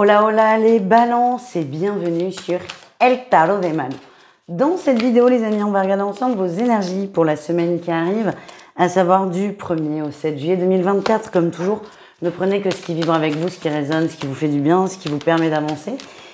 Hola hola les balances et bienvenue sur El Tarot de Manu. Dans cette vidéo les amis, on va regarder ensemble vos énergies pour la semaine qui arrive, à savoir du 1er au 7 juillet 2024. Comme toujours, ne prenez que ce qui vibre avec vous, ce qui résonne, ce qui vous fait du bien, ce qui vous permet d'avancer.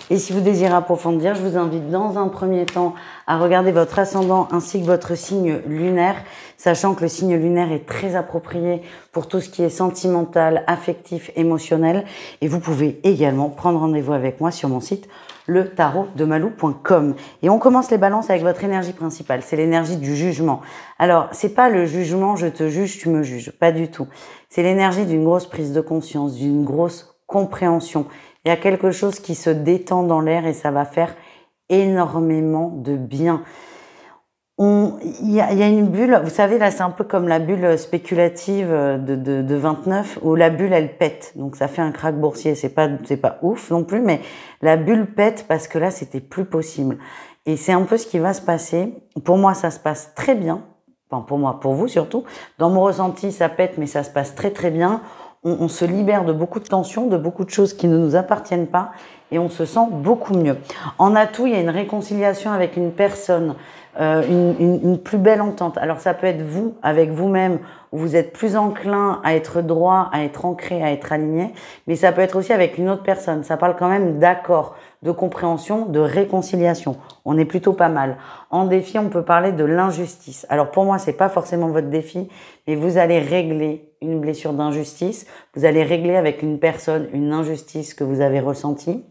Et si vous désirez approfondir, je vous invite dans un premier temps à regarder votre ascendant ainsi que votre signe lunaire, sachant que le signe lunaire est très approprié pour tout ce qui est sentimental, affectif, émotionnel. Et vous pouvez également prendre rendez-vous avec moi sur mon site letarodemalou.com. Et on commence les balances avec votre énergie principale, c'est l'énergie du jugement. Alors, c'est pas le jugement, je te juge, tu me juges, pas du tout. C'est l'énergie d'une grosse prise de conscience, d'une grosse compréhension. Il y a quelque chose qui se détend dans l'air et ça va faire énormément de bien. Il y a une bulle, vous savez, là, c'est un peu comme la bulle spéculative de 29, où la bulle, elle pète. Donc, ça fait un krach boursier. C'est pas ouf non plus, mais la bulle pète parce que là, c'était plus possible. Et c'est un peu ce qui va se passer. Pour moi, ça se passe très bien. Enfin, pour moi, pour vous surtout. Dans mon ressenti, ça pète, mais ça se passe très, très bien. On se libère de beaucoup de tensions, de beaucoup de choses qui ne nous appartiennent pas et on se sent beaucoup mieux. En atout, il y a une réconciliation avec une personne, une plus belle entente. Alors ça peut être vous, avec vous-même, où vous êtes plus enclin à être droit, à être ancré, à être aligné, mais ça peut être aussi avec une autre personne. Ça parle quand même d'accord, de compréhension, de réconciliation. On est plutôt pas mal. En défi, on peut parler de l'injustice. Alors pour moi, c'est pas forcément votre défi, mais vous allez régler une blessure d'injustice. Vous allez régler avec une personne une injustice que vous avez ressentie,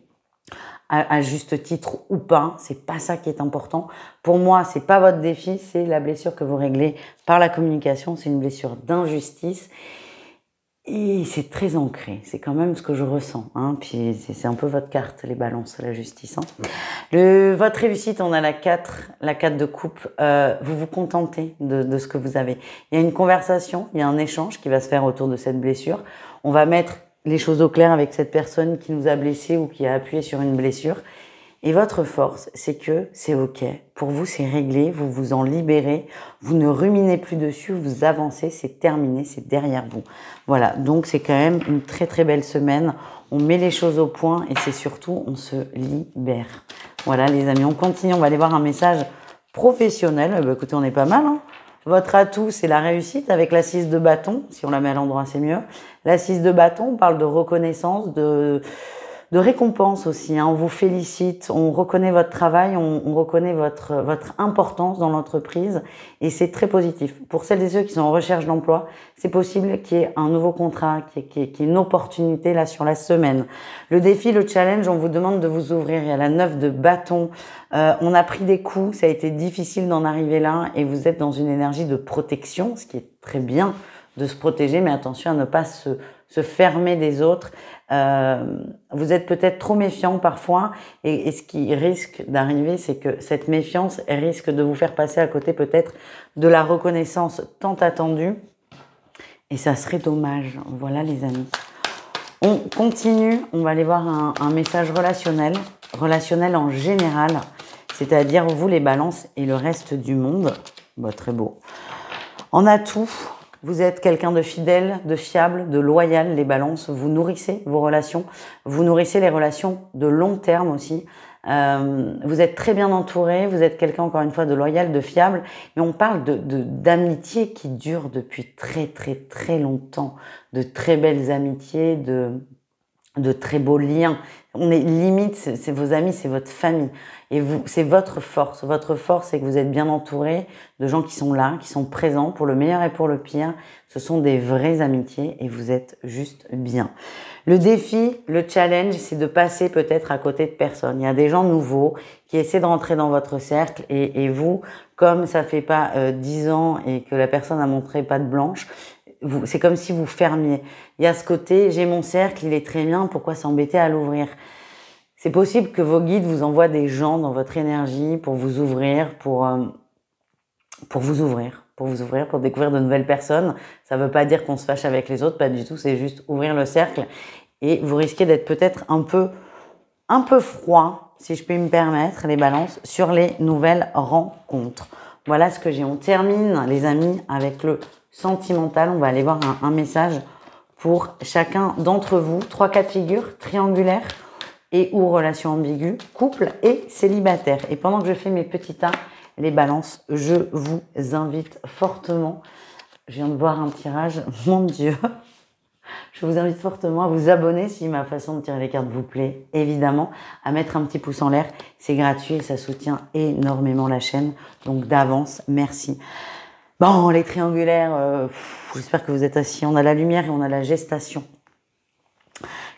à juste titre ou pas. C'est pas ça qui est important. Pour moi, c'est pas votre défi, c'est la blessure que vous réglez par la communication. C'est une blessure d'injustice. Et c'est très ancré, c'est quand même ce que je ressens. Hein. Puis c'est un peu votre carte, les balances, la justice. Hein. Votre réussite, on a la 4 de coupe. Vous vous contentez de ce que vous avez. Il y a une conversation, il y a un échange qui va se faire autour de cette blessure. On va mettre les choses au clair avec cette personne qui nous a blessés ou qui a appuyé sur une blessure. Et votre force, c'est que c'est OK. Pour vous, c'est réglé, vous vous en libérez, vous ne ruminez plus dessus, vous avancez, c'est terminé, c'est derrière vous. Voilà, donc c'est quand même une très très belle semaine. On met les choses au point et c'est surtout, on se libère. Voilà les amis, on continue, on va aller voir un message professionnel. Bah, écoutez, on est pas mal. Hein. Votre atout, c'est la réussite avec la 6 de bâton. Si on la met à l'endroit, c'est mieux. La 6 de bâton, on parle de reconnaissance, de récompense aussi, hein. On vous félicite, on reconnaît votre travail, on reconnaît votre importance dans l'entreprise et c'est très positif. Pour celles et ceux qui sont en recherche d'emploi, c'est possible qu'il y ait un nouveau contrat, qu'il y ait une opportunité là sur la semaine. Le défi, le challenge, on vous demande de vous ouvrir. Il y a la 9 de bâton. On a pris des coups, ça a été difficile d'en arriver là et vous êtes dans une énergie de protection, ce qui est très bien de se protéger, mais attention à ne pas se fermer des autres. Vous êtes peut-être trop méfiant parfois et ce qui risque d'arriver, c'est que cette méfiance risque de vous faire passer à côté peut-être de la reconnaissance tant attendue et ça serait dommage. Voilà les amis. On continue, on va aller voir un message relationnel en général, c'est-à-dire vous les balances et le reste du monde. Bah, très beau. En atout, vous êtes quelqu'un de fidèle, de fiable, de loyal, les balances. Vous nourrissez vos relations. Vous nourrissez les relations de long terme aussi. Vous êtes très bien entouré. Vous êtes quelqu'un, encore une fois, de loyal, de fiable. Mais on parle d'amitié qui dure depuis très, très, très longtemps. De très belles amitiés, de très beaux liens. On est limite, c'est vos amis, c'est votre famille. Et vous, c'est votre force. Votre force, c'est que vous êtes bien entouré de gens qui sont là, qui sont présents pour le meilleur et pour le pire. Ce sont des vraies amitiés et vous êtes juste bien. Le défi, le challenge, c'est de passer peut-être à côté de personnes. Il y a des gens nouveaux qui essaient de rentrer dans votre cercle et vous, comme ça fait pas 10 ans et que la personne a montré patte blanche, c'est comme si vous fermiez. Il y a ce côté, j'ai mon cercle, il est très bien, pourquoi s'embêter à l'ouvrir? C'est possible que vos guides vous envoient des gens dans votre énergie pour vous ouvrir, pour vous ouvrir, pour découvrir de nouvelles personnes. Ça veut pas dire qu'on se fâche avec les autres, pas du tout, c'est juste ouvrir le cercle. Et vous risquez d'être peut-être un peu froid, si je puis me permettre, les balances, sur les nouvelles rencontres. Voilà ce que j'ai. On termine, les amis, avec le sentimental. On va aller voir un message pour chacun d'entre vous. 3 cas de figure triangulaires et ou relation ambiguë, couple et célibataire. Et pendant que je fais mes petits tas, les balances, je vous invite fortement, je viens de voir un tirage, mon Dieu, je vous invite fortement à vous abonner si ma façon de tirer les cartes vous plaît, évidemment, à mettre un petit pouce en l'air, c'est gratuit et ça soutient énormément la chaîne, donc d'avance, merci. Bon, les triangulaires, j'espère que vous êtes assis, on a la lumière et on a la gestation.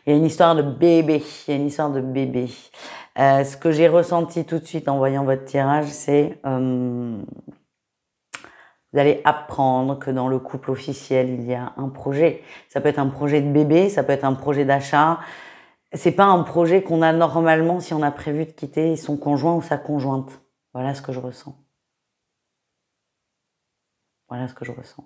Il y a une histoire de bébé, il y a une histoire de bébé. Ce que j'ai ressenti tout de suite en voyant votre tirage, c'est vous allez apprendre que dans le couple officiel, il y a un projet. Ça peut être un projet de bébé, ça peut être un projet d'achat. C'est pas un projet qu'on a normalement si on a prévu de quitter son conjoint ou sa conjointe. Voilà ce que je ressens. Voilà ce que je ressens.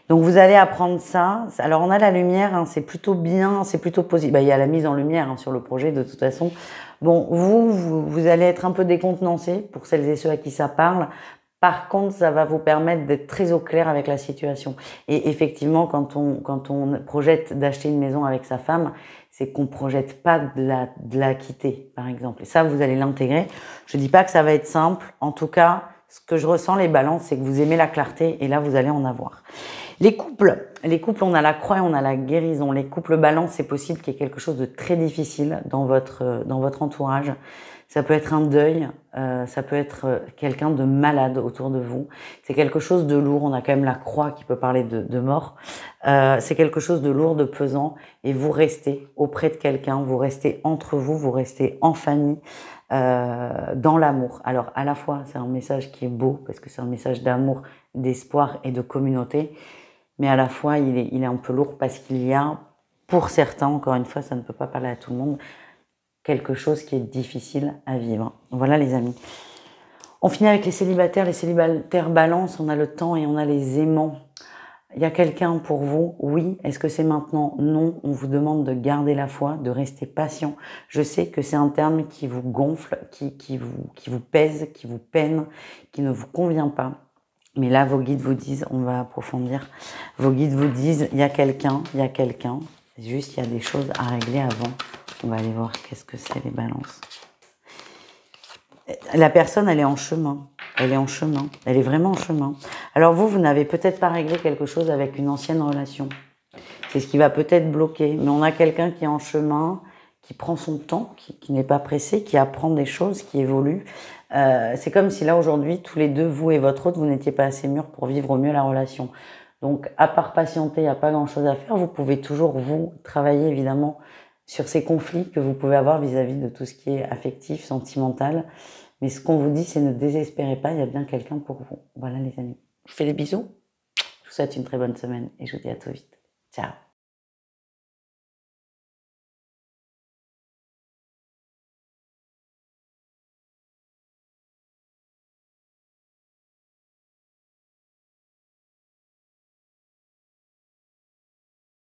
Donc vous allez apprendre ça. Alors on a la lumière, hein, c'est plutôt bien, c'est plutôt positif. Bah, il y a la mise en lumière hein, sur le projet de toute façon. Bon, vous allez être un peu décontenancé pour celles et ceux à qui ça parle. Par contre, ça va vous permettre d'être très au clair avec la situation. Et effectivement, quand on projette d'acheter une maison avec sa femme, c'est qu'on projette pas de la quitter, par exemple. Et ça, vous allez l'intégrer. Je dis pas que ça va être simple. En tout cas, ce que je ressens, les balances, c'est que vous aimez la clarté et là, vous allez en avoir. Les couples, on a la croix et on a la guérison. Les couples balance, c'est possible qu'il y ait quelque chose de très difficile dans votre entourage. Ça peut être un deuil, ça peut être quelqu'un de malade autour de vous. C'est quelque chose de lourd. On a quand même la croix qui peut parler de mort. C'est quelque chose de lourd, de pesant. Et vous restez auprès de quelqu'un, vous restez entre vous, vous restez en famille, dans l'amour. Alors à la fois, c'est un message qui est beau parce que c'est un message d'amour, d'espoir et de communauté. Mais à la fois, il est un peu lourd parce qu'il y a, pour certains, encore une fois, ça ne peut pas parler à tout le monde, quelque chose qui est difficile à vivre. Voilà les amis. On finit avec les célibataires. Les célibataires balance, on a le temps et on a les aimants. Il y a quelqu'un pour vous, oui. Est-ce que c'est maintenant? Non. On vous demande de garder la foi, de rester patient. Je sais que c'est un terme qui vous gonfle, qui vous pèse, qui vous peine, qui ne vous convient pas. Mais là, vos guides vous disent, on va approfondir, vos guides vous disent, il y a quelqu'un, juste il y a des choses à régler avant. On va aller voir qu'est-ce que c'est les balances. La personne, elle est en chemin, elle est vraiment en chemin. Alors vous n'avez peut-être pas réglé quelque chose avec une ancienne relation. C'est ce qui va peut-être bloquer, mais on a quelqu'un qui est en chemin, qui prend son temps, qui n'est pas pressé, qui apprend des choses, qui évolue. C'est comme si là aujourd'hui, tous les deux, vous et votre autre, vous n'étiez pas assez mûrs pour vivre au mieux la relation. Donc, à part patienter, il n'y a pas grand-chose à faire. Vous pouvez toujours, vous, travailler évidemment sur ces conflits que vous pouvez avoir vis-à-vis de tout ce qui est affectif, sentimental. Mais ce qu'on vous dit, c'est ne désespérez pas, il y a bien quelqu'un pour vous. Voilà les amis. Je vous fais des bisous. Je vous souhaite une très bonne semaine et je vous dis à tout vite. Ciao.